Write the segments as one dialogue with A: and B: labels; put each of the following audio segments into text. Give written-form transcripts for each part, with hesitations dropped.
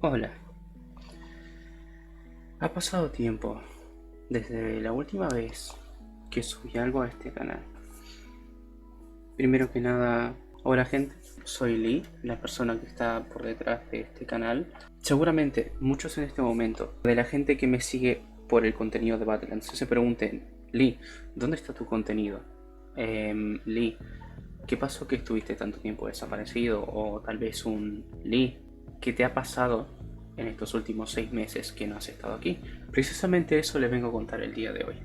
A: Hola, ha pasado tiempo desde la última vez que subí algo a este canal. Primero que nada, hola gente, soy Lee, la persona que está por detrás de este canal. Seguramente muchos en este momento, de la gente que me sigue por el contenido de Battlelands, se pregunten, Lee, ¿dónde está tu contenido? Lee, ¿qué pasó que estuviste tanto tiempo desaparecido? O tal vez un Lee, ¿qué te ha pasado en estos últimos 6 meses que no has estado aquí? Precisamente eso les vengo a contar el día de hoy.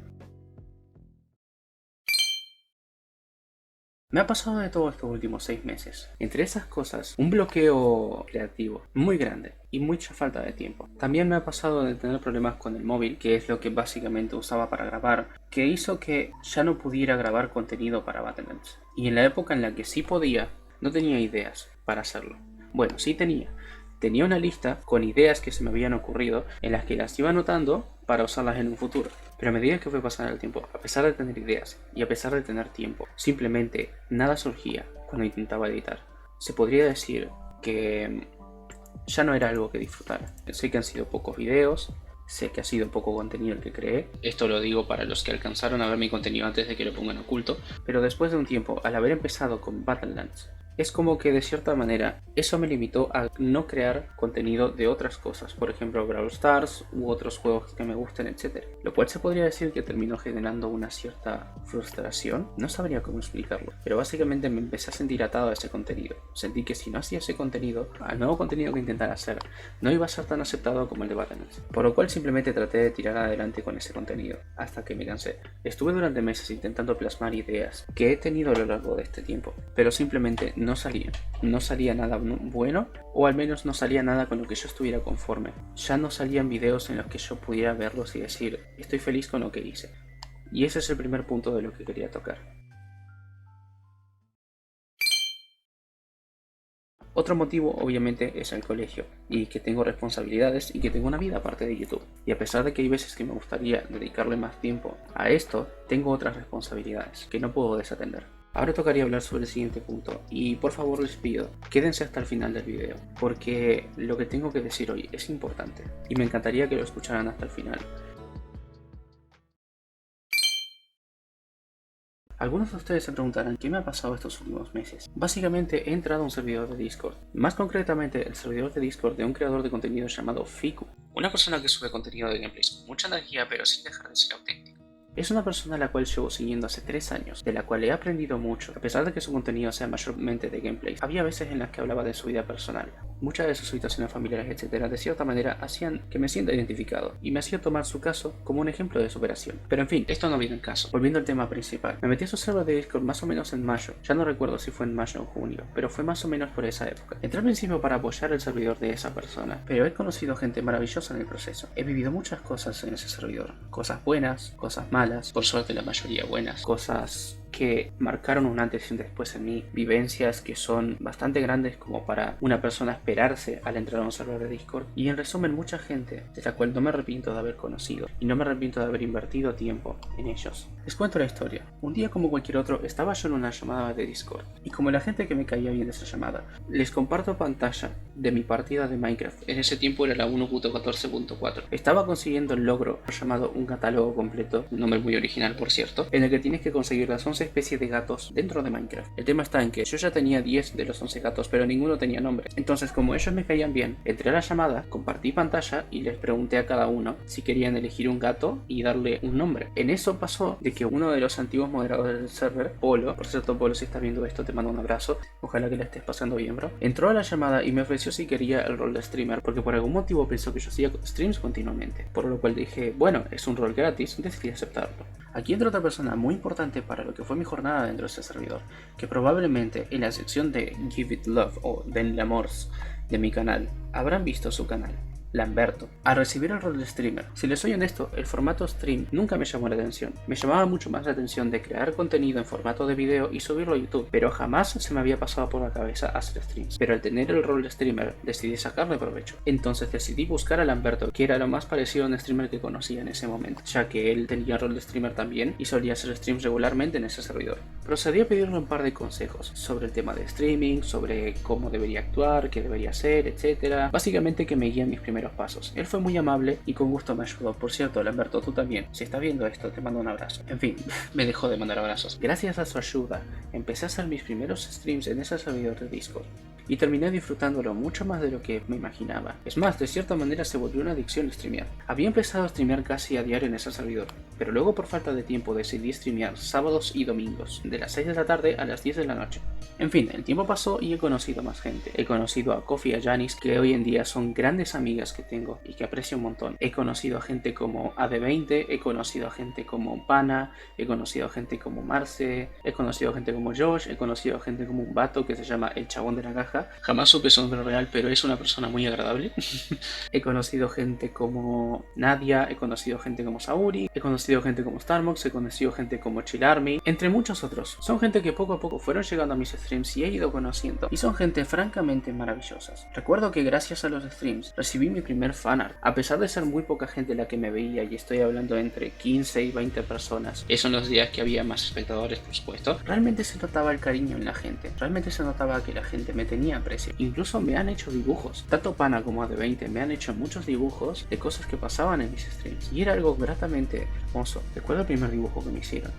A: Me ha pasado de todo estos últimos 6 meses. Entre esas cosas, un bloqueo creativo muy grande y mucha falta de tiempo. También me ha pasado de tener problemas con el móvil, que es lo que básicamente usaba para grabar, que hizo que ya no pudiera grabar contenido para Battlelands. Y en la época en la que sí podía, no tenía ideas para hacerlo. Bueno, sí tenía. Tenía una lista con ideas que se me habían ocurrido en las que las iba anotando para usarlas en un futuro. Pero a medida que fue pasando el tiempo, a pesar de tener ideas y a pesar de tener tiempo, simplemente nada surgía cuando intentaba editar. Se podría decir que ya no era algo que disfrutar. Sé que han sido pocos videos, sé que ha sido poco contenido el que creé. Esto lo digo para los que alcanzaron a ver mi contenido antes de que lo pongan oculto. Pero después de un tiempo, al haber empezado con Battlelands, es como que de cierta manera eso me limitó a no crear contenido de otras cosas, por ejemplo Brawl Stars u otros juegos que me gusten, etc. Lo cual se podría decir que terminó generando una cierta frustración, no sabría cómo explicarlo, pero básicamente me empecé a sentir atado a ese contenido. Sentí que si no hacía ese contenido, al nuevo contenido que intentara hacer, no iba a ser tan aceptado como el de Battlelands, por lo cual simplemente traté de tirar adelante con ese contenido, hasta que me cansé. Estuve durante meses intentando plasmar ideas que he tenido a lo largo de este tiempo, pero simplemente no salía nada bueno, o al menos no salía nada con lo que yo estuviera conforme. Ya no salían videos en los que yo pudiera verlos y decir, estoy feliz con lo que hice. Y ese es el primer punto de lo que quería tocar. Otro motivo obviamente es el colegio, y que tengo responsabilidades y que tengo una vida aparte de YouTube. Y a pesar de que hay veces que me gustaría dedicarle más tiempo a esto, tengo otras responsabilidades que no puedo desatender. Ahora tocaría hablar sobre el siguiente punto, y por favor les pido, quédense hasta el final del video, porque lo que tengo que decir hoy es importante, y me encantaría que lo escucharan hasta el final. Algunos de ustedes se preguntarán qué me ha pasado estos últimos meses. Básicamente he entrado a un servidor de Discord, más concretamente el servidor de Discord de un creador de contenido llamado Fiku. Una persona que sube contenido de gameplays con mucha energía pero sin dejar de ser auténtico. Es una persona a la cual llevo siguiendo hace 3 años, de la cual he aprendido mucho, a pesar de que su contenido sea mayormente de gameplays. Había veces en las que hablaba de su vida personal. Muchas de sus situaciones familiares, etcétera, de cierta manera hacían que me sienta identificado, y me hacía tomar su caso como un ejemplo de superación. Pero en fin, esto no viene en caso. Volviendo al tema principal, me metí a su server de Discord más o menos en mayo. Ya no recuerdo si fue en mayo o junio, pero fue más o menos por esa época. Entré al principio para apoyar el servidor de esa persona, pero he conocido gente maravillosa en el proceso. He vivido muchas cosas en ese servidor. Cosas buenas, cosas malas, por suerte la mayoría buenas, cosas que marcaron un antes y un después en mí, vivencias que son bastante grandes como para una persona esperarse al entrar a un server de Discord, y en resumen mucha gente de la cual no me arrepiento de haber conocido y no me arrepiento de haber invertido tiempo en ellos. Les cuento la historia. Un día como cualquier otro estaba yo en una llamada de Discord, y como la gente que me caía bien de esa llamada, les comparto pantalla de mi partida de Minecraft. En ese tiempo era la 1.14.4. Estaba consiguiendo el logro llamado un catálogo completo, un nombre muy original por cierto, en el que tienes que conseguir las 11 especies de gatos dentro de Minecraft. El tema está en que yo ya tenía 10 de los 11 gatos, pero ninguno tenía nombre. Entonces, como ellos me caían bien, entré a la llamada, compartí pantalla y les pregunté a cada uno si querían elegir un gato y darle un nombre. En eso pasó de que uno de los antiguos moderadores del server, Polo, por cierto Polo, si estás viendo esto te mando un abrazo, ojalá que la estés pasando bien, bro, entró a la llamada y me ofreció si quería el rol de streamer, porque por algún motivo pensó que yo hacía streams continuamente, por lo cual dije, bueno, es un rol gratis, decidí aceptarlo. Aquí entra otra persona muy importante para lo que fue mi jornada dentro de este servidor, que probablemente en la sección de Give It Love o Denle Amors de mi canal habrán visto su canal, Lamberto, a recibir el rol de streamer. Si les soy honesto, el formato stream nunca me llamó la atención. Me llamaba mucho más la atención de crear contenido en formato de video y subirlo a YouTube, pero jamás se me había pasado por la cabeza hacer streams. Pero al tener el rol de streamer, decidí sacarle provecho. Entonces decidí buscar a Lamberto, que era lo más parecido a un streamer que conocía en ese momento, ya que él tenía rol de streamer también y solía hacer streams regularmente en ese servidor. procedí a pedirle un par de consejos sobre el tema de streaming, sobre cómo debería actuar, qué debería hacer, etc. Básicamente que me guíe en mis primeros pasos. Él fue muy amable y con gusto me ayudó. Por cierto, Lamberto, tú también. Si estás viendo esto, te mando un abrazo. En fin, me dejó de mandar abrazos. Gracias a su ayuda, empecé a hacer mis primeros streams en ese servidor de Discord. Y terminé disfrutándolo mucho más de lo que me imaginaba. Es más, de cierta manera se volvió una adicción streamear. Había empezado a streamear casi a diario en ese servidor, pero luego por falta de tiempo decidí streamear sábados y domingos, de las 6 de la tarde a las 10 de la noche. En fin, el tiempo pasó y he conocido más gente. He conocido a Kofi y a Janis, que hoy en día son grandes amigas que tengo y que aprecio un montón. He conocido a gente como AD20, he conocido a gente como Pana, he conocido a gente como Marce, he conocido a gente como Josh, he conocido a gente como un vato que se llama El Chabón de la Caja. Jamás supe su nombre real, pero es una persona muy agradable. He conocido gente como Nadia, he conocido gente como Sauri, he conocido gente como Starmox, he conocido gente como Chill Army, entre muchos otros. Son gente que poco a poco fueron llegando a mis streams y he ido conociendo, y son gente francamente maravillosas. Recuerdo que gracias a los streams recibí mi primer fanart, a pesar de ser muy poca gente la que me veía, y estoy hablando entre 15 y 20 personas. Esos son los días que había más espectadores, por supuesto. Realmente se notaba el cariño en la gente, realmente se notaba que la gente me tenía aprecio. Incluso me han hecho dibujos, tanto Pana como AD20 me han hecho muchos dibujos de cosas que pasaban en mis streams, y era algo gratamente hermoso. Recuerdo el primer dibujo que me hicieron.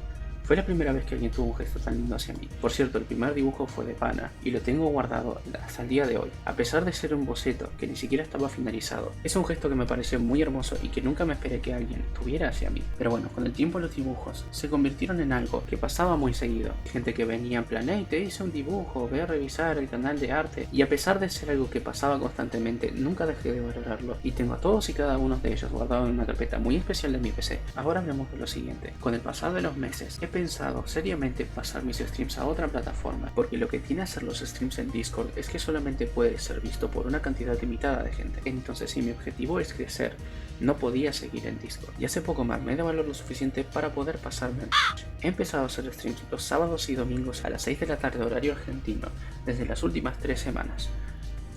A: Fue la primera vez que alguien tuvo un gesto tan lindo hacia mí. Por cierto, el primer dibujo fue de Pana y lo tengo guardado hasta el día de hoy. A pesar de ser un boceto que ni siquiera estaba finalizado, es un gesto que me pareció muy hermoso y que nunca me esperé que alguien tuviera hacia mí. Pero bueno, con el tiempo los dibujos se convirtieron en algo que pasaba muy seguido. Gente que venía en plan, hey, te hice un dibujo, ve a revisar el canal de arte. Y a pesar de ser algo que pasaba constantemente, nunca dejé de valorarlo. Y tengo a todos y cada uno de ellos guardados en una carpeta muy especial de mi PC. Ahora hablemos de lo siguiente. Con el pasar de los meses, he pensado seriamente pasar mis streams a otra plataforma, porque lo que tiene hacer los streams en Discord es que solamente puede ser visto por una cantidad limitada de gente. Entonces, si mi objetivo es crecer, no podía seguir en Discord. Y hace poco me armé de valor lo suficiente para poder pasarme en Twitch. He empezado a hacer streams los sábados y domingos a las 6 de la tarde horario argentino desde las últimas 3 semanas.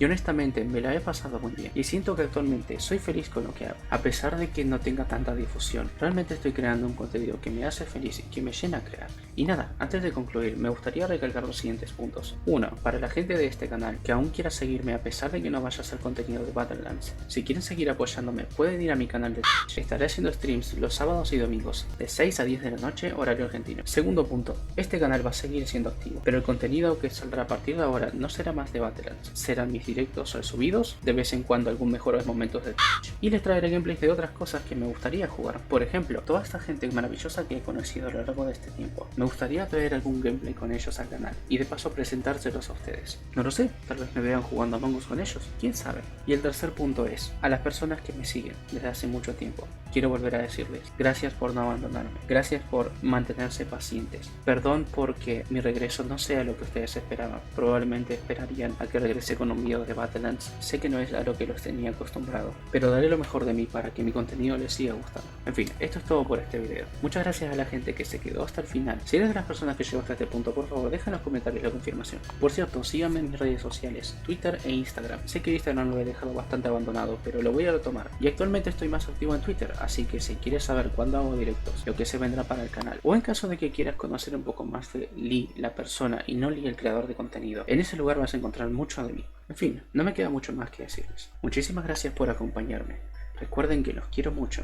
A: Y honestamente me la he pasado muy bien y siento que actualmente soy feliz con lo que hago, a pesar de que no tenga tanta difusión. Realmente estoy creando un contenido que me hace feliz y que me llena a crear. Y nada, antes de concluir me gustaría recalcar los siguientes puntos. 1. Para la gente de este canal que aún quiera seguirme a pesar de que no vaya a hacer contenido de Battlelands, si quieren seguir apoyándome pueden ir a mi canal de Twitch. Estaré haciendo streams los sábados y domingos de 6 a 10 de la noche horario argentino. Segundo punto, este canal va a seguir siendo activo, pero el contenido que saldrá a partir de ahora no será más de Battlelands, serán mis directos subidos, de vez en cuando algún mejores momentos de Twitch, y les traeré gameplays de otras cosas que me gustaría jugar. Por ejemplo, toda esta gente maravillosa que he conocido a lo largo de este tiempo, me gustaría traer algún gameplay con ellos al canal y de paso presentárselos a ustedes. No lo sé, tal vez me vean jugando Among Us con ellos, quién sabe. Y el tercer punto es, a las personas que me siguen desde hace mucho tiempo, quiero volver a decirles, gracias por no abandonarme, gracias por mantenerse pacientes, perdón porque mi regreso no sea lo que ustedes esperaban, probablemente esperarían a que regrese con un video de Battlelands. Sé que no es a lo que los tenía acostumbrado, pero daré lo mejor de mí para que mi contenido les siga gustando. En fin, esto es todo por este video. Muchas gracias a la gente que se quedó hasta el final. Si eres de las personas que llegó hasta este punto, por favor deja en los comentarios la confirmación. Por cierto, síganme en mis redes sociales, Twitter e Instagram. Sé que Instagram lo he dejado bastante abandonado, pero lo voy a retomar. Y actualmente estoy más activo en Twitter, así que si quieres saber cuándo hago directos, lo que se vendrá para el canal, o en caso de que quieras conocer un poco más de Lee, la persona, y no Lee, el creador de contenido, en ese lugar vas a encontrar mucho de mí. En fin, no me queda mucho más que decirles. Muchísimas gracias por acompañarme. Recuerden que los quiero mucho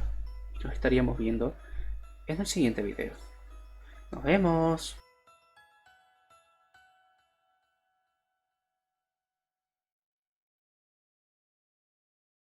A: y nos estaríamos viendo en el siguiente video. ¡Nos vemos!